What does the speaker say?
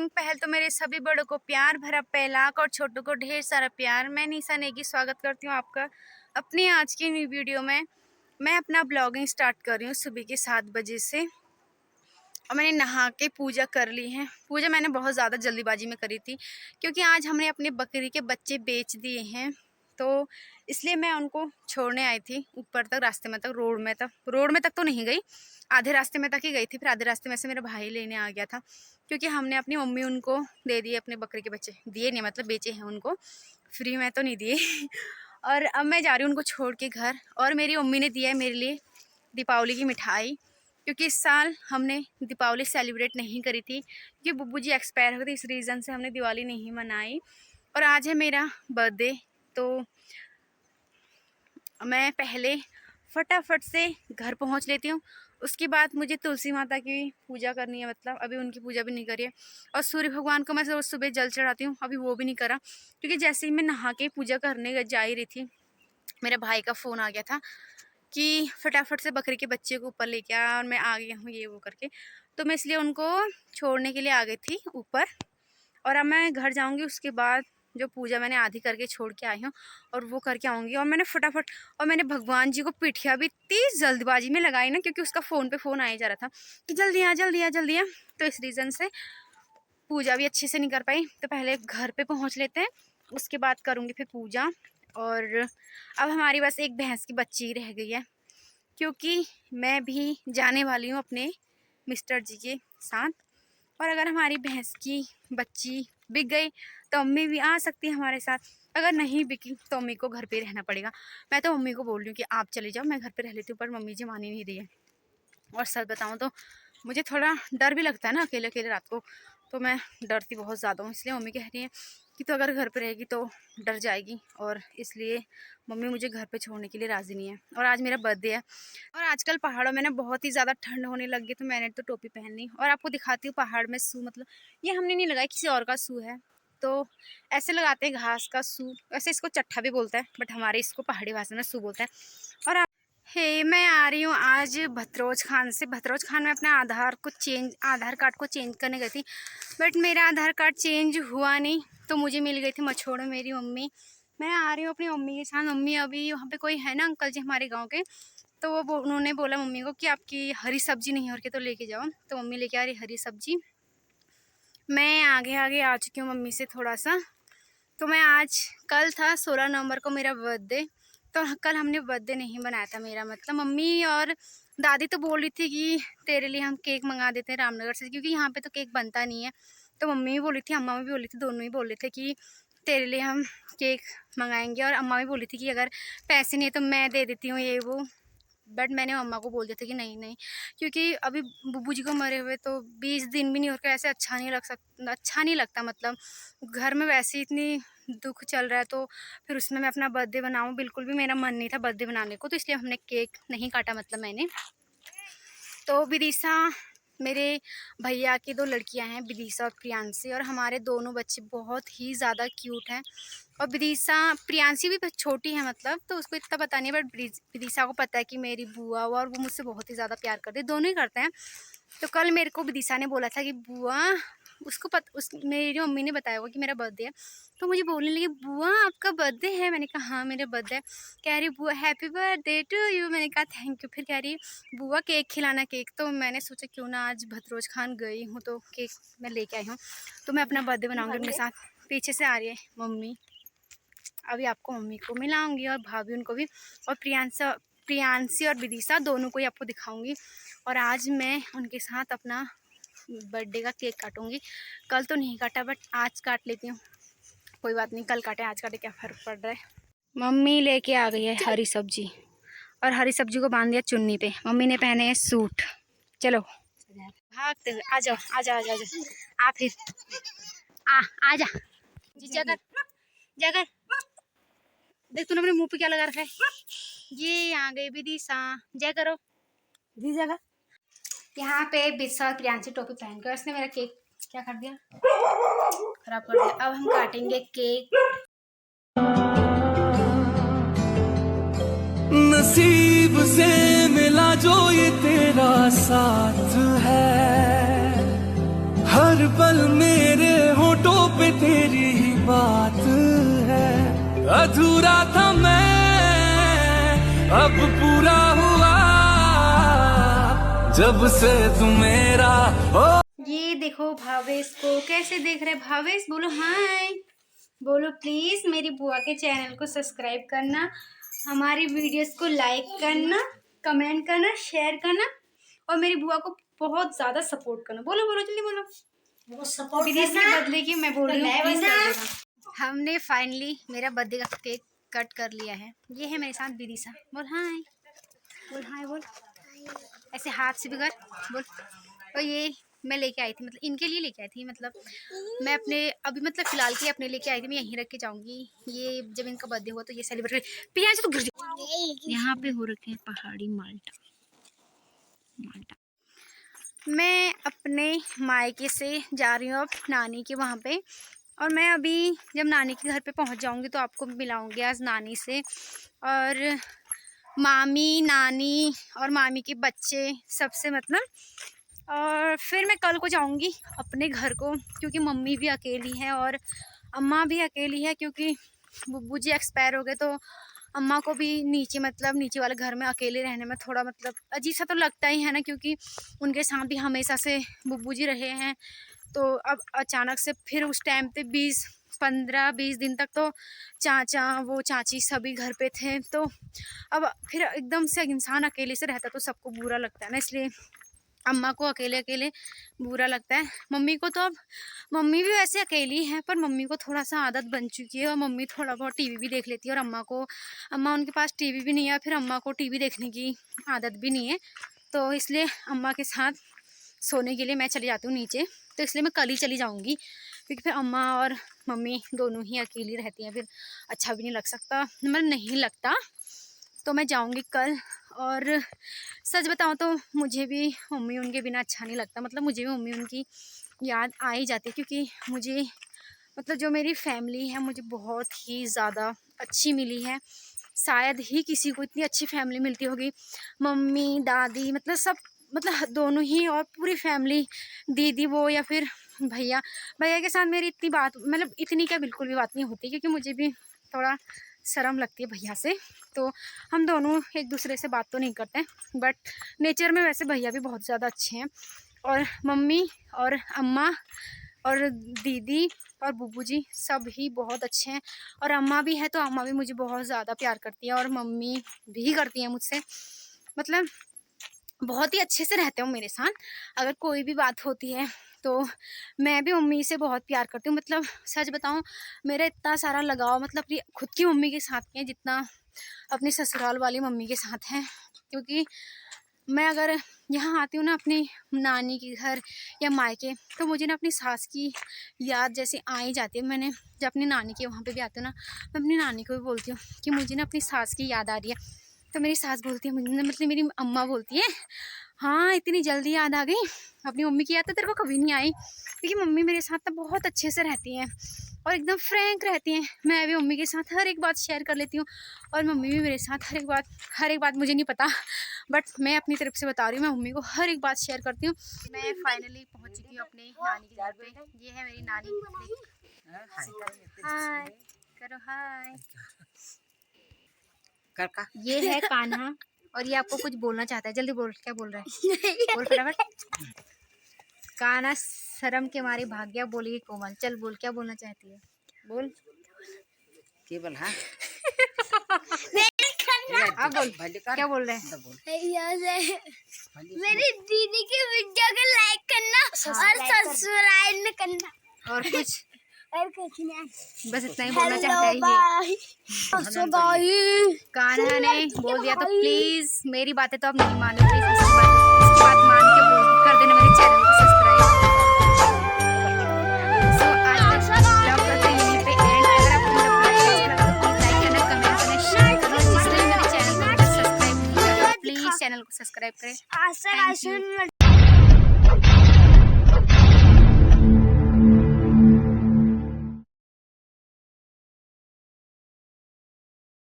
Morning. पहले तो मेरे सभी बड़ों को प्यार भरा पहलाक और छोटों को ढेर सारा प्यार। मैं निशा नेगी स्वागत करती हूँ आपका अपनी आज की न्यू वीडियो में। मैं अपना ब्लॉगिंग स्टार्ट कर रही हूँ सुबह के 7 बजे से और मैंने नहा के पूजा कर ली है। पूजा मैंने बहुत ज़्यादा जल्दीबाजी में करी थी क्योंकि आज हमने अपने बकरी के बच्चे बेच दिए हैं, तो इसलिए मैं उनको छोड़ने आई थी ऊपर तक, रास्ते में तक, रोड में तक तो नहीं गई, आधे रास्ते में तक ही गई थी। फिर आधे रास्ते में से मेरा भाई लेने आ गया था क्योंकि हमने अपनी मम्मी उनको दे दिए अपने बकरी के बच्चे, दिए नहीं मतलब बेचे हैं उनको, फ्री में तो नहीं दिए। और अब मैं जा रही हूँ उनको छोड़ के घर। और मेरी मम्मी ने दिया है मेरे लिए दीपावली की मिठाई, क्योंकि इस साल हमने दीपावली सेलिब्रेट नहीं करी थी क्योंकि बुब्बू जी एक्सपायर हो गई, इस रीज़न से हमने दिवाली नहीं मनाई। और आज है मेरा बर्थडे, तो मैं पहले फटाफट से घर पहुंच लेती हूँ। उसके बाद मुझे तुलसी माता की पूजा करनी है, मतलब अभी उनकी पूजा भी नहीं करी है। और सूर्य भगवान को मैं रोज़ सुबह जल चढ़ाती हूँ, अभी वो भी नहीं करा क्योंकि जैसे ही मैं नहा के पूजा करने जा ही रही थी, मेरे भाई का फ़ोन आ गया था कि फटाफट से बकरी के बच्चे को ऊपर लेके आया और मैं आ गया हूँ ये वो करके। तो मैं इसलिए उनको छोड़ने के लिए आ गई थी ऊपर। और अब मैं घर जाऊँगी, उसके बाद जो पूजा मैंने आधी करके छोड़ के आई हूँ और वो करके आऊँगी। और मैंने फटाफट और मैंने भगवान जी को पिठिया भी इतनी जल्दबाजी में लगाई ना, क्योंकि उसका फ़ोन पे फ़ोन आ ही जा रहा था कि जल्दी आ जल्दी आ जल्दी आ, तो इस रीज़न से पूजा भी अच्छे से नहीं कर पाई। तो पहले घर पे पहुँच लेते हैं, उसके बाद करूँगी फिर पूजा। और अब हमारी बस एक भैंस की बच्ची रह गई है, क्योंकि मैं भी जाने वाली हूँ अपने मिस्टर जी के साथ। और अगर हमारी भैंस की बच्ची बिक गई तो अम्मी भी आ सकती है हमारे साथ, अगर नहीं बिकी तो अम्मी को घर पे रहना पड़ेगा। मैं तो मम्मी को बोल रही हूँ कि आप चले जाओ, मैं घर पे रह लेती हूँ, पर मम्मी जी मान ही नहीं रही है। और सच बताऊँ तो मुझे थोड़ा डर भी लगता है ना अकेले अकेले रात को, तो मैं डरती बहुत ज़्यादा हूँ। इसलिए मम्मी कह रही है कि तो अगर घर पे रहेगी तो डर जाएगी, और इसलिए मम्मी मुझे घर पे छोड़ने के लिए राज़ी नहीं है। और आज मेरा बर्थडे है और आजकल पहाड़ों में ना बहुत ही ज़्यादा ठंड होने लग गई, तो मैंने तो टोपी पहन ली। और आपको दिखाती हूँ पहाड़ में सू, मतलब ये हमने नहीं लगाया, किसी और का सू है, तो ऐसे लगाते हैं घास का सू। वैसे इसको चट्ठा भी बोलता है, बट हमारे इसको पहाड़ी भाषा में सू बोलते हैं। और मैं आ रही हूँ आज भतरोज खान से। भतरोज खान में अपना आधार कार्ड को चेंज करने गई थी, बट मेरा आधार कार्ड चेंज हुआ नहीं, तो मुझे मिल गई थी मछोड़ में मेरी मम्मी। मैं आ रही हूँ अपनी मम्मी के साथ। मम्मी अभी वहाँ पे कोई है ना अंकल जी हमारे गांव के, तो उन्होंने बोला मम्मी को कि आपकी हरी सब्जी नहीं हो रही तो लेके जाओ, तो मम्मी लेके आ रही हरी सब्जी। मैं आगे आगे आ चुकी हूँ मम्मी से थोड़ा सा। तो मैं आज, कल था 16 नवंबर को मेरा बर्थडे, तो कल हमने बर्थडे नहीं बनाया था मेरा, मतलब मम्मी और दादी तो बोल रही थी कि तेरे लिए हम केक मंगा देते हैं रामनगर से, क्योंकि यहाँ पे तो केक बनता नहीं है। तो मम्मी भी बोल रही थी, अम्मा भी बोल रही थी, दोनों ही बोल रहे थे कि तेरे लिए हम केक मंगाएंगे। और अम्मा भी बोल रही थी कि अगर पैसे नहीं है तो मैं दे देती हूँ ये वो, बट मैंने मम्मा को बोल दिया था कि नहीं नहीं, क्योंकि अभी बुब्बू जी को मरे हुए तो 20 दिन भी नहीं हो रहा, ऐसे अच्छा नहीं लगता। मतलब घर में वैसे ही इतनी दुख चल रहा है, तो फिर उसमें मैं अपना बर्थडे बनाऊं, बिल्कुल भी मेरा मन नहीं था बर्थडे बनाने को, तो इसलिए हमने केक नहीं काटा, मतलब मैंने। तो विदिशा, मेरे भैया की 2 लड़कियां हैं, विदिशा और प्रियांशी, और हमारे दोनों बच्चे बहुत ही ज़्यादा क्यूट हैं। और प्रियांशी भी छोटी है, मतलब तो उसको इतना पता नहीं है, बट विदिशा को पता है कि मेरी बुआ और वो मुझसे बहुत ही ज़्यादा प्यार करते हैं, दोनों ही करते हैं। तो कल मेरे को विदिशा ने बोला था कि बुआ, मेरी मम्मी ने बताया होगा कि मेरा बर्थडे है, तो मुझे बोलने लगी बुआ आपका बर्थडे है। मैंने कहा हाँ मेरा बर्थडे है। कह रही बुआ हैप्पी बर्थडे टू यू। मैंने कहा थैंक यू। फिर कह रही बुआ केक खिलाना केक, तो मैंने सोचा क्यों ना, आज भतरोज खान गई हूँ तो केक मैं लेके आई हूँ, तो मैं अपना बर्थडे बनाऊँगी उनके साथ। पीछे से आ रही है मम्मी, अभी आपको मम्मी को मिलाऊंगी और भाभी उनको भी, और प्रियांशी और विदिशा दोनों को ही आपको दिखाऊंगी। और आज मैं उनके साथ अपना बर्थडे का केक काटूंगी। कल तो नहीं काटा, बट आज काट लेती हूँ, कोई बात नहीं, कल काटे आज काटे क्या फ़र्क पड़ रहा है। मम्मी लेके आ गई है हरी सब्जी, और हरी सब्जी को बांध दिया चुन्नी पे। मम्मी ने पहने हैं सूट। चलो भागते हुए आ जाओ आ जाओ आ जाओ आ, फिर आ जा जी, जाकर देख, तूने अपने मुंह पे क्या लगा रखा है। ये आ गई विदिशा, जय करो जी जगह। यहाँ पे विदिशा और प्रियांशी टोपी पहनकर, उसने मेरा केक क्या कर दिया, खराब कर दिया। अब हम काटेंगे केक। नसीब से मिला जो ये तेरा साथ है, हर पल मेरे बात है। अधूरा था मैं, अब पूरा हुआ, जब से तू मेरा हो। ये देखो भावेश को कैसे देख रहे। भावेश बोलो हाय, बोलो प्लीज मेरी बुआ के चैनल को सब्सक्राइब करना, हमारी वीडियोस को लाइक करना, कमेंट करना, शेयर करना और मेरी बुआ को बहुत ज्यादा सपोर्ट करना। बोलो बोलो जल्दी बोलो। वो सपोर्ट विदेश के बदले की मैं बोल रही हूँ, प्लीज करना। कर देना। हमने फाइनली मेरा बर्थडे का केक कट कर लिया है। ये है मेरे साथ विदिशा। बोल हाय, बोल हाय, बोल ऐसे हाथ से भी कर, बोल। और ये मैं लेके आई थी, मतलब इनके लिए लेके आई थी, मतलब मैं अपने अभी मतलब फिलहाल के अपने लेके आई थी। मैं यहीं रख के जाऊंगी। ये जब इनका बर्थडे हुआ तो ये सेलिब्रेट पिया से तो गिर जाए। यहाँ पे हो रखे हैं पहाड़ी माल्टा। मैं अपने मायके से जा रही हूँ अब नानी के वहाँ पे। और मैं अभी जब नानी के घर पे पहुँच जाऊँगी तो आपको मिलाऊंगी आज नानी से, और मामी, नानी और मामी के बच्चे सबसे, मतलब। और फिर मैं कल को जाऊंगी अपने घर को, क्योंकि मम्मी भी अकेली है और अम्मा भी अकेली है, क्योंकि बुब्बू जी एक्सपायर हो गए। तो अम्मा को भी नीचे, मतलब नीचे वाले घर में अकेले रहने में थोड़ा मतलब अजीब सा तो लगता ही है ना, क्योंकि उनके साथ भी हमेशा से बुब्बू जी रहे हैं। तो अब अचानक से फिर उस टाइम पे 15-20 दिन तक तो चाचा, वो चाची सभी घर पे थे। तो अब फिर एकदम से इंसान अकेले से रहता तो सबको बुरा लगता है ना, इसलिए अम्मा को अकेले अकेले बुरा लगता है। मम्मी को तो अब, मम्मी भी वैसे अकेली है पर मम्मी को थोड़ा सा आदत बन चुकी है और मम्मी थोड़ा बहुत टीवी भी देख लेती है। और अम्मा उनके पास टीवी भी नहीं है, फिर अम्मा को टीवी देखने की आदत भी नहीं है। तो इसलिए अम्मा के साथ सोने के लिए मैं चली जाती हूँ नीचे। तो इसलिए मैं कल ही चली जाऊँगी, क्योंकि फिर अम्मा और मम्मी दोनों ही अकेली रहती हैं, फिर अच्छा भी नहीं लग सकता, मतलब नहीं लगता। तो मैं जाऊँगी कल। और सच बताऊँ तो मुझे भी मम्मी उनके बिना अच्छा नहीं लगता, मतलब मुझे भी मम्मी उनकी याद आ ही जाती है, क्योंकि मुझे, मतलब जो मेरी फैमिली है मुझे बहुत ही ज़्यादा अच्छी मिली है। शायद ही किसी को इतनी अच्छी फैमिली मिलती होगी। मम्मी, दादी, मतलब सब, मतलब दोनों ही, और पूरी फैमिली, दीदी वो या फिर भैया के साथ मेरी इतनी बात, मतलब इतनी क्या बिल्कुल भी बात नहीं होती, क्योंकि मुझे भी थोड़ा शर्म लगती है भैया से। तो हम दोनों एक दूसरे से बात तो नहीं करते, बट नेचर में वैसे भैया भी बहुत ज़्यादा अच्छे हैं। और मम्मी और अम्मा और दीदी और बुब्बू जी सब ही बहुत अच्छे हैं। और अम्मा भी है तो अम्मा भी मुझे बहुत ज़्यादा प्यार करती है और मम्मी भी करती हैं मुझसे, मतलब बहुत ही अच्छे से रहते हो मेरे साथ। अगर कोई भी बात होती है तो मैं भी मम्मी से बहुत प्यार करती हूँ। मतलब सच बताऊँ, मेरा इतना सारा लगाव मतलब कि खुद की मम्मी के साथ है जितना अपनी ससुराल वाली मम्मी के साथ है। क्योंकि मैं अगर यहाँ आती हूँ ना अपनी नानी के घर या मायके, तो मुझे ना अपनी सास की याद जैसे आ ही जाती है। मैंने जब अपनी नानी के वहाँ पे भी आती हूँ ना, मैं अपनी नानी को भी बोलती हूँ कि मुझे ना अपनी सास की याद आ रही है। तो मेरी सास बोलती है, मुझे मतलब मेरी अम्मा बोलती है, हाँ इतनी जल्दी याद आ गई, अपनी मम्मी की याद तो तेरे को कभी नहीं आई। क्योंकि मम्मी मेरे साथ तो बहुत अच्छे से रहती हैं और एकदम फ्रैंक रहती हैं। मैं भी मम्मी के साथ हर एक बात शेयर कर लेती हूँ और मम्मी भी मेरे साथ हर एक बात मुझे नहीं पता, बट मैं अपनी तरफ से बता रही हूँ, मैं मम्मी को हर एक बात शेयर करती हूँ। मैं फाइनली पहुँच चुकी हूँ अपने नानी के घर पे। ये है मेरी नानी। हाय करो, हाय। ये है कान्हा और ये आपको कुछ बोलना चाहता है। जल्दी बोल, क्या बोल रहा है? बोल फटाफट। कान्हा शर्म के मारे भाग गया। बोलिए कोमल, चल बोल, क्या बोलना चाहती है? बोल। केवल हाँ अब बोल, क्या बोल रहे हैं? मेरी दीदी की वीडियो को लाइक करना और सब्सक्राइब करना और कुछ नहीं। बस इतना ही बोलना चाहता है ये। कान्हा ने बोल दिया तो प्लीज मेरी बातें तो अब नहीं मानो, प्लीज इसकी बात मान के बोल कर देना मेरे चैनल को सब्सक्राइब। सो आज का ब्लॉग करते हैं यहीं पे एंड। अगर आपको मेरा ब्लॉग अच्छा लगा तो प्लीज लाइक करना, कमेंट करना, शेयर करना। जिसने मेरे चैनल को सब्सक्राइब नहीं किया प्लीज चैनल को सब्सक्राइब करें।